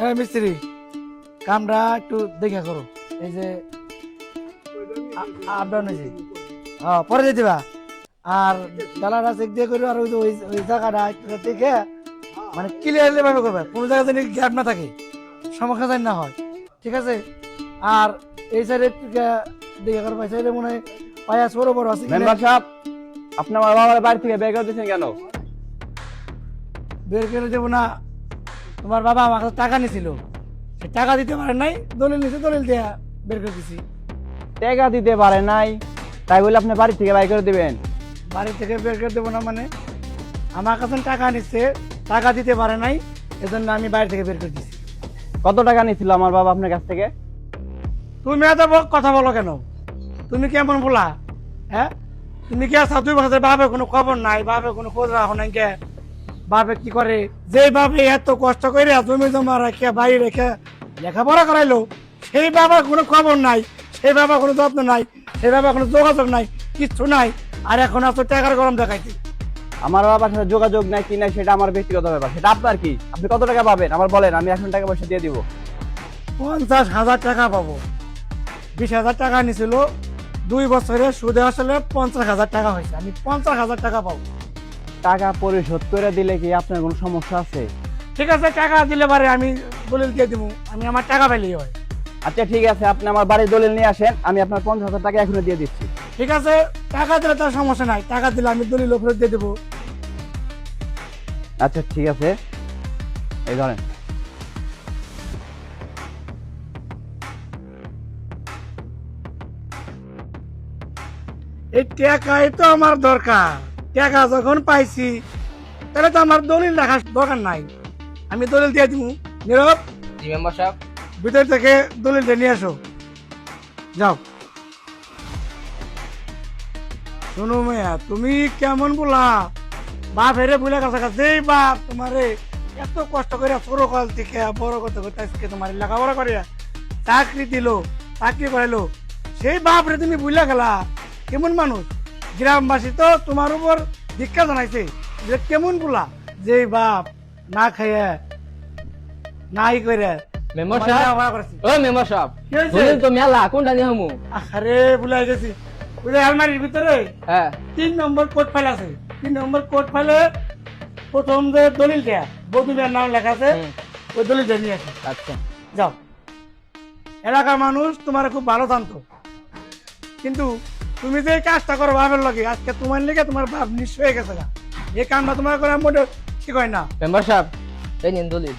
হ্যাঁ মিস্ত্রি, কামটা একটু দেখা করো। এই যে আপ ডাউন হয়েছে, হ্যাঁ পরে দিয়ে দিবা। আর ডালাটা চেক দিয়ে করো। আর ওই যে ওই জায়গাটা একটু দেখে মানে ক্লিয়ারলি ভাবে করবে, কোনো জায়গা যেন গ্যাপ না থাকে, সমস্যা যেন না হয়, ঠিক আছে? আর এই সাইডে একটু দেখে করো, সাইডে মনে হয় পায়া বড় বড় আছে কিনা। মেম্বার সাহেব, আপনি আমার বাবার বাড়ি থেকে বের করে দিয়েছেন কেন? বের করে দেবো না, তোমার বাবা আমার কাছে টাকা নিয়েছিল, সে টাকা দিতে পারে নাই, দলিল নিছে, দলিল দিয়ে বের করে দিছি। টাকা দিতে পারে নাই তাই বলে আপনি বাড়ি থেকে বের করে দিবেন? বাড়ি থেকে বের করে দেবো না মানে, আমার কাছে টাকা নিচ্ছে, টাকা দিতে পারে নাই, এজন্য আমি বাড়ি থেকে বের করে দিছি। কত টাকা নিয়েছিল আমার বাবা আপনার কাছ থেকে? তুমি এত কথা বলো কেন? তুমি কেমন বলা? হ্যাঁ, তুমি কি আসা? তুই বলতে বাপের কোনো খবর নাই, বাপের কোনো খোঁজ রাখো নাই কে? বাপে কি করে? যে বাপে এত কষ্ট করে জমি জমা রেখে বাড়ি রেখে লেখাপড়া করাইলো, সেই বাবার কোনো খবর নাই, সেই বাবার কোনো যত্ন নাই, সেই বাবার কোনো যোগাযোগ নাই, কিচ্ছু নাই। আর এখন এত টাকার গরম দেখাইছি। আমার বাবার সাথে যোগাযোগ নাই কি নাই সেটা আমার ব্যক্তিগত ব্যাপার, সেটা আপনার কি? আপনি কত টাকা পাবেন আমার বলেন, আমি এখন টাকা পয়সা দিয়ে দিব। 50,000 টাকা পাবো। 20,000 টাকা নিছিল, 2 বছরে সুদে আসলে 50,000 টাকা হয়েছে, আমি 50,000 টাকা পাবো। টাকা পরিশোধ করে দিলে কি আপনার কোনো সমস্যা আছে? ঠিক আছে, টাকা দিলে পারে আমি দলিল দিয়ে দিব, আমি আমার টাকা পেলেই হয়। আচ্ছা ঠিক আছে, আপনি আমার বাড়ির দলিল নিয়ে আসেন, আমি আপনার 50,000 টাকা এখনো দিয়ে দিচ্ছি। ঠিক আছে, টাকা দিলে তার সমস্যা নাই, টাকা দিলে আমি দলিল ফেরত দিয়ে দেবো। আচ্ছা ঠিক আছে, এই ধরেন। এই টাকাই তো আমার দরকার। টাকা যখন পাইছি তাহলে তো আমার দলিল রাখার দরকার নাই, আমি দলিল দিয়ে দিব। নীরব, জি মেম্বার সাহেব। ভিতর থেকে দলিলটা নিয়ে আসো, যাও। শোনো মেয়া, তুমি কেমন বলা? বাপ হেরে বুলে কাছাকাছি, বাপ তোমারে এত কষ্ট করে ছোট কাল থেকে বড় করতে করতে আজকে তোমার লেখাপড়া করিয়া চাকরি দিল, চাকরি করাইলো, সেই বাপ রে তুমি বুঝলা গেলা। কেমন মানুষ? গ্রামবাসী তো তোমার উপর দীক্ষা জানাইছে যে কেমন বলা, যে বাপ না খাইয়ে নাই করে মেম্বার তোমার সাহেব, লেখাপড়া করাইছে। ও মেম্বার সাহেব, কি হয়েছে? বলেন তো মেলা কোনটা নিয়ে হামু? আরে ভুলাই গেছি, ওই যে আলমারির ভিতরে হ্যাঁ 3 নম্বর কোড ফাইল আছে। 3 নম্বর কোড ফাইলে প্রথম যে দলিলটা বধূদের নাম লেখা আছে, ওই দলিলটা নিয়ে আসি। আচ্ছা যাও। এলাকার মানুষ তোমার খুব ভালো জানতো, কিন্তু তুমি যে এই কাজটা করো বাপের লগে, আজকে তোমার লেগে তোমার বাপ নিঃস্ব হয়ে গেছে গা। এই কামটা তোমার করে মোটে ঠিক হয় না। মেম্বার সাহেব, এই নিন দলিল।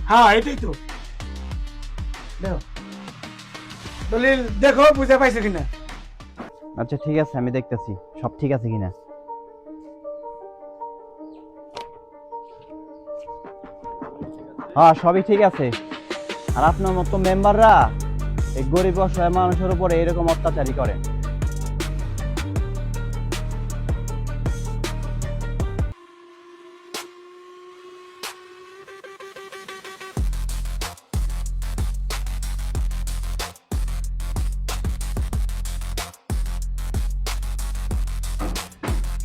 হ্যাঁ এটাই তো, দেখো দলিল, দেখো বুঝে পাইছো কিনা। আচ্ছা ঠিক আছে, আমি দেখতেছি সব ঠিক আছে কিনা। হ্যাঁ সবই ঠিক আছে। আর আপনার মতো মেম্বাররা এই গরিব অসহায় মানুষের উপরে এরকম অত্যাচারই করে।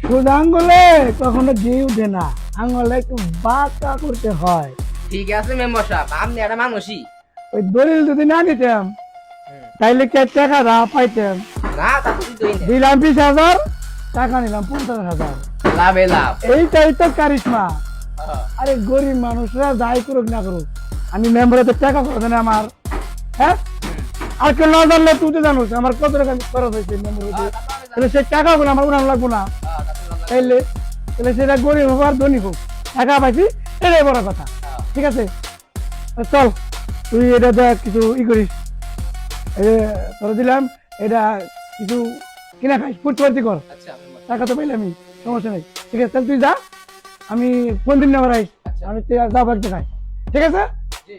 সোজা আঙ্গুলে কখনো ঘি উঠে না, আঙ্গুলে একটু বাঁকা করতে হয়। ঠিক আছে মেম্বার সাহেব, আপনি একটা মানুষই। ওই দলিল যদি না নিতাম তাইলে কে টাকা না পাইতাম। না তা তো দিতই না। দিলাম 20,000, টাকা নিলাম 50,000। লাভে লাভ। এইটাই তো কারিশমা। হ্যাঁ। আরে গরিব মানুষরা যাই করুক না করুক, আমি মেম্বারে তো টাকা করবে না আমার। হ্যাঁ, আর কেউ না জানলে তুই তো জানোস আমার কত টাকা খরচ হয়েছে মেম্বার হতে। তাহলে সেই টাকাগুলো আমার উনান লাগবো না। তাইলে তাহলে সেটা গরিব হোক আর ধনী হোক, টাকা পাইছি এটাই বড় কথা। ঠিক আছে, চল তুই এটা দেখ কিছু করিস। এই যে তোরা দিলাম, এটা কিছু কিনা খাইস, ফুটপাতি কর, আচ্ছা মেম্বার টাকা তো পাইলে আমি, সমস্যা নেই। ঠিক আছে, তাহলে তুই যা, আমি কোন দিন নেবার আইস, আমি যাবো এক জায়গায়। ঠিক আছে। সাহেব। জি।